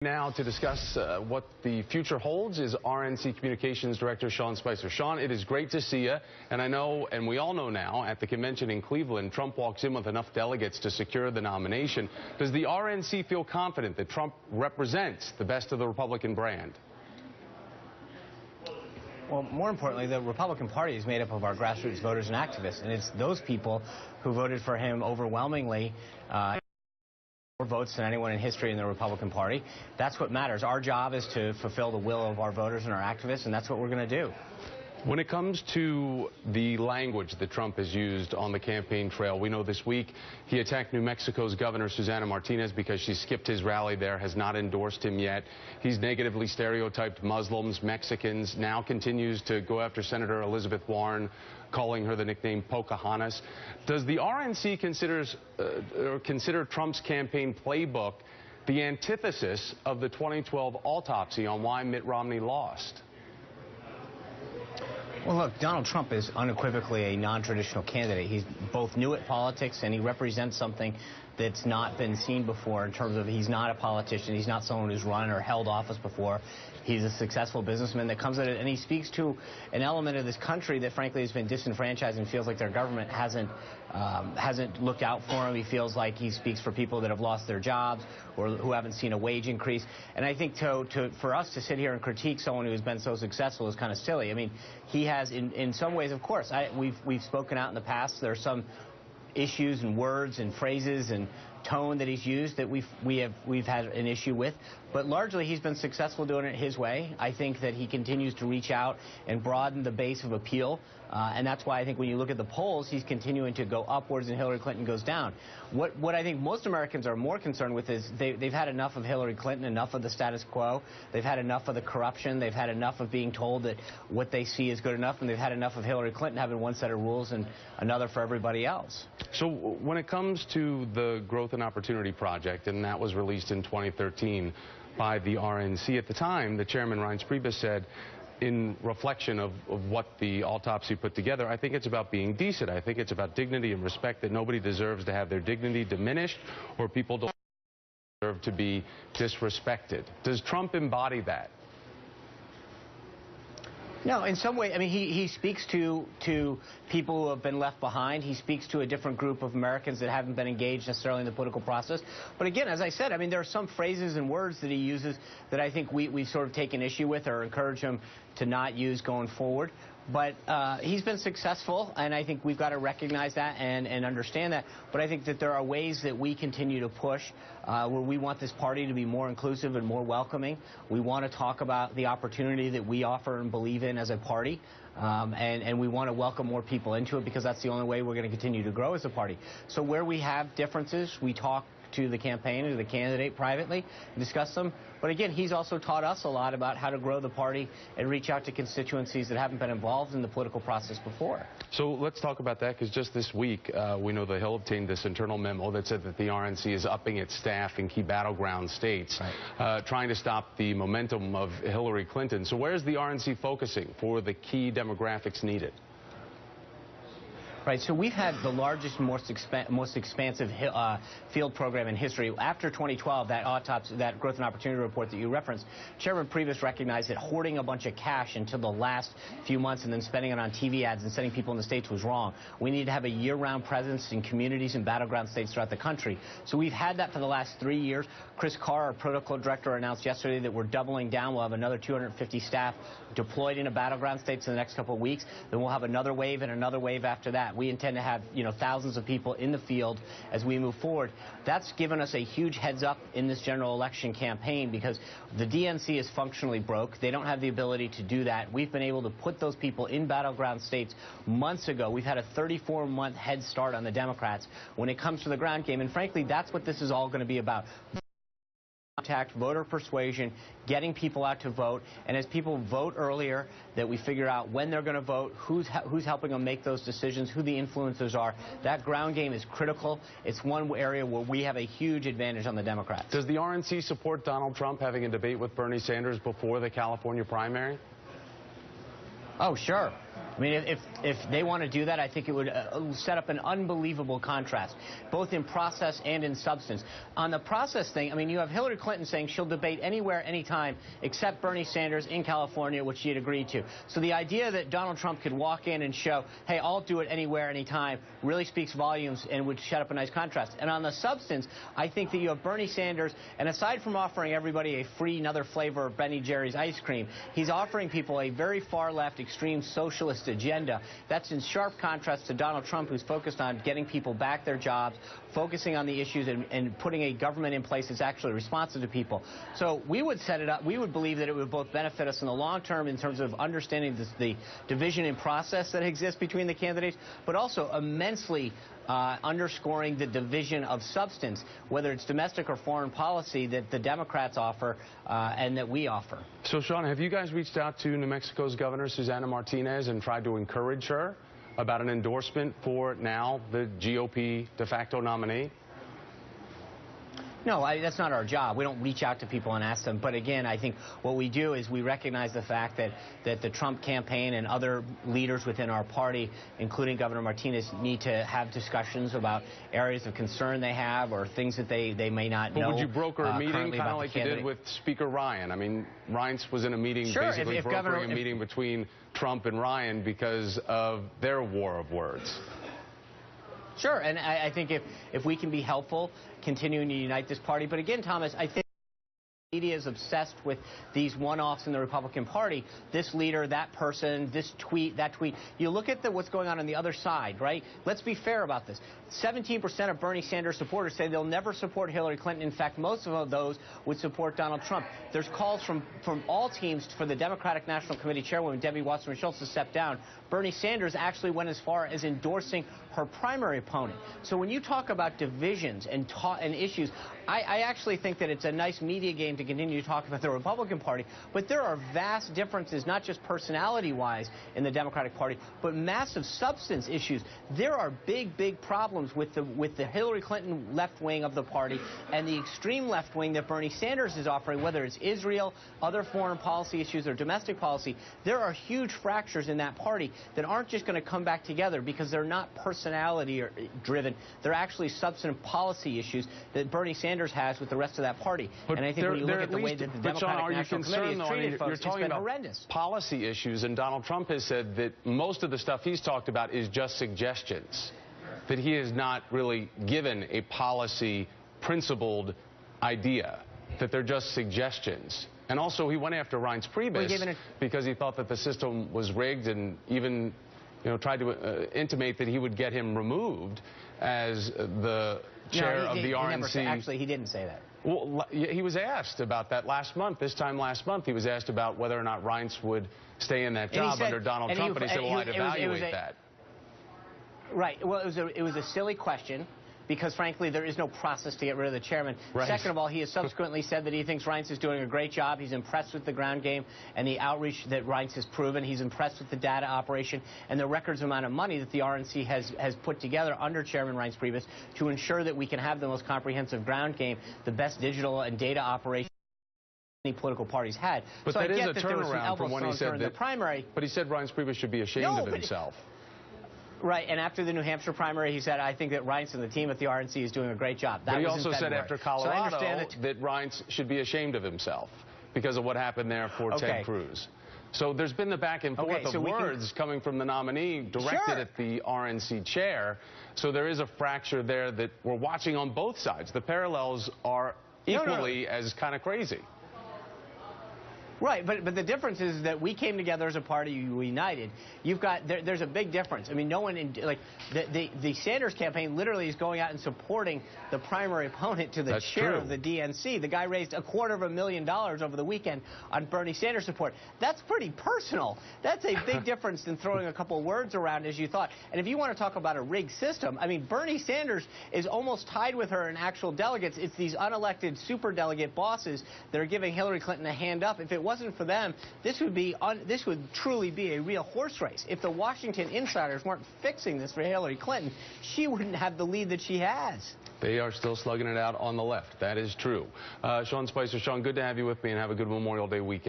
Now to discuss what the future holds is RNC Communications Director Sean Spicer. Sean, it is great to see you. And I know, and we all know now, at the convention in Cleveland, Trump walks in with enough delegates to secure the nomination. Does the RNC feel confident that Trump represents the best of the Republican brand? Well, more importantly, the Republican Party is made up of our grassroots voters and activists, and it's those people who voted for him overwhelmingly. More votes than anyone in history in the Republican Party. That's what matters. Our job is to fulfill the will of our voters and our activists, and that's what we're going to do. When it comes to the language that Trump has used on the campaign trail, we know this week he attacked New Mexico's Governor Susana Martinez because she skipped his rally there, has not endorsed him yet. He's negatively stereotyped Muslims, Mexicans, now continues to go after Senator Elizabeth Warren, calling her the nickname Pocahontas. Does the RNC consider Trump's campaign playbook the antithesis of the 2012 autopsy on why Mitt Romney lost? Well, look, Donald Trump is unequivocally a non-traditional candidate. He's both new at politics, and he represents something that's not been seen before in terms of he's not a politician. He's not someone who's run or held office before. He's a successful businessman that comes at it, and he speaks to an element of this country that, frankly, has been disenfranchised and feels like their government hasn't looked out for him. He feels like he speaks for people that have lost their jobs or who haven't seen a wage increase. And I think for us to sit here and critique someone who has been so successful is kind of silly. I mean, he has, in some ways, of course, we've spoken out in the past. There are some issues and words and phrases and tone that he's used that we've had an issue with, but largely he's been successful doing it his way. I think that he continues to reach out and broaden the base of appeal, and that's why I think when you look at the polls, he's continuing to go upwards and Hillary Clinton goes down. What I think most Americans are more concerned with is they've had enough of Hillary Clinton, enough of the status quo, they've had enough of the corruption, they've had enough of being told that what they see is good enough, and they've had enough of Hillary Clinton having one set of rules and another for everybody else. So when it comes to the Growth and Opportunity Project, and that was released in 2013 by the RNC, at the time, the chairman, Reince Priebus, said, in reflection of what the autopsy put together, I think it's about being decent. I think it's about dignity and respect, that nobody deserves to have their dignity diminished or people don't deserve to be disrespected. Does Trump embody that? No, in some way, I mean, he speaks to people who have been left behind. He speaks to a different group of Americans that haven't been engaged necessarily in the political process. But again, as I said, I mean, there are some phrases and words that he uses that I think we've sort of taken issue with or encourage him to not use going forward. But he's been successful, and I think we've got to recognize that and understand that. But I think that there are ways that we continue to push where we want this party to be more inclusive and more welcoming. We want to talk about the opportunity that we offer and believe in as a party. And we want to welcome more people into it because that's the only way we're going to continue to grow as a party. So where we have differences, we talk to the campaign and to the candidate privately and discuss them. But again, he's also taught us a lot about how to grow the party and reach out to constituencies that haven't been involved in the political process before. So let's talk about that, because just this week, we know the Hill obtained this internal memo that said that the RNC is upping its staff in key battleground states, trying to stop the momentum of Hillary Clinton. So where's the RNC focusing for the key demographics needed? Right, so we've had the largest, most expansive field program in history. After 2012, that Growth and Opportunity Report that you referenced, Chairman Priebus recognized that hoarding a bunch of cash until the last few months and then spending it on TV ads and sending people in the states was wrong. We need to have a year-round presence in communities and battleground states throughout the country. So we've had that for the last 3 years. Chris Carr, our protocol director, announced yesterday that we're doubling down. We'll have another 250 staff deployed into battleground states in the next couple of weeks. Then we'll have another wave and another wave after that. We intend to have, thousands of people in the field as we move forward. That's given us a huge heads up in this general election campaign because the DNC is functionally broke. They don't have the ability to do that. We've been able to put those people in battleground states months ago. We've had a 34-month head start on the Democrats when it comes to the ground game. And frankly, that's what this is all going to be about. Contact, voter persuasion, getting people out to vote, and as people vote earlier, that we figure out when they're going to vote, who's helping them make those decisions, who the influencers are. That ground game is critical. It's one area where we have a huge advantage on the Democrats. Does the RNC support Donald Trump having a debate with Bernie Sanders before the California primary? Oh, sure. I mean, if they want to do that, I think it would set up an unbelievable contrast, both in process and in substance. On the process thing, I mean, you have Hillary Clinton saying she'll debate anywhere, anytime, except Bernie Sanders in California, which she had agreed to. So the idea that Donald Trump could walk in and show, hey, I'll do it anywhere, anytime, really speaks volumes and would set up a nice contrast. And on the substance, I think that you have Bernie Sanders, and aside from offering everybody a free another flavor of Ben & Jerry's ice cream, he's offering people a very far-left, extreme socialist agenda. That's in sharp contrast to Donald Trump, who's focused on getting people back their jobs, focusing on the issues, and putting a government in place that's actually responsive to people. So we would set it up. We would believe that it would both benefit us in the long term in terms of understanding the division in process that exists between the candidates, but also immensely underscoring the division of substance, whether it's domestic or foreign policy, that the Democrats offer and that we offer. So, Sean, have you guys reached out to New Mexico's Governor Susana Martinez and tried to encourage her about an endorsement for now the GOP de facto nominee? No, that's not our job. We don't reach out to people and ask them. But again, I think what we do is we recognize the fact that the Trump campaign and other leaders within our party, including Governor Martinez, need to have discussions about areas of concern they have or things that they may not know. But would you broker a meeting kind of like you did with Speaker Ryan? I mean, Reince was in a meeting, basically brokering a meeting between Trump and Ryan because of their war of words. Sure, and I think if we can be helpful, continuing to unite this party. But again, Thomas, I think the media is obsessed with these one-offs in the Republican Party. This leader, that person, this tweet, that tweet. You look at what's going on the other side, right? Let's be fair about this. 17% of Bernie Sanders supporters say they'll never support Hillary Clinton. In fact, most of those would support Donald Trump. There's calls from all teams for the Democratic National Committee chairwoman, Debbie Wasserman-Schultz, to step down. Bernie Sanders actually went as far as endorsing her primary opponent. So when you talk about divisions and issues, I actually think that it's a nice media game to continue to talk about the Republican Party, but there are vast differences, not just personality-wise in the Democratic Party, but massive substance issues. There are big problems with the Hillary Clinton left wing of the party and the extreme left wing that Bernie Sanders is offering, whether it's Israel, other foreign policy issues, or domestic policy. There are huge fractures in that party that aren't just going to come back together because they're not personality driven. They're actually substantive policy issues that Bernie Sanders has with the rest of that party. But and I think when you look at the way that the Democratic National Committee has treated folks, it's been horrendous. Policy issues, and Donald Trump has said that most of the stuff he's talked about is just suggestions, that he has not really given a policy principled idea, that they're just suggestions. And also he went after Reince Priebus because he thought that the system was rigged, and even tried to intimate that he would get him removed as the chair of the RNC. Actually, he didn't say that. Well, he was asked about that last month. This time last month, he was asked about whether or not Reince would stay in that job under Donald Trump, and he said, well, I'd evaluate that. Right. Well, it was a silly question, because, frankly, there is no process to get rid of the chairman. Right. Second of all, he has subsequently said that he thinks Reince is doing a great job. He's impressed with the ground game and the outreach that Reince has proven. He's impressed with the data operation and the records amount of money that the RNC has put together under Chairman Reince Priebus to ensure that we can have the most comprehensive ground game, the best digital and data operation any political parties had. But so that I is get a that there was some turnaround from when he said in the primary. But he said Reince Priebus should be ashamed of himself. Right, and after the New Hampshire primary, he said, I think that Reince and the team at the RNC is doing a great job. But he also said after Colorado that Reince should be ashamed of himself because of what happened there for Ted Cruz. So there's been the back and forth of words coming from the nominee directed at the RNC chair. So there is a fracture there that we're watching on both sides. The parallels are equally as kind of crazy. Right, but the difference is that we came together as a party, we united. You've got there's a big difference. I mean, no one the Sanders campaign literally is going out and supporting the primary opponent to the chair of the DNC. The guy raised $250,000 over the weekend on Bernie Sanders support. That's pretty personal. That's a big difference than throwing a couple words around as you thought. And if you want to talk about a rigged system, I mean, Bernie Sanders is almost tied with her in actual delegates. It's these unelected superdelegate bosses that are giving Hillary Clinton a hand up. If it wasn't for them, this would truly be a real horse race. If the Washington insiders weren't fixing this for Hillary Clinton, she wouldn't have the lead that she has. They are still slugging it out on the left. That is true. Sean Spicer, Sean, good to have you with me, and have a good Memorial Day weekend.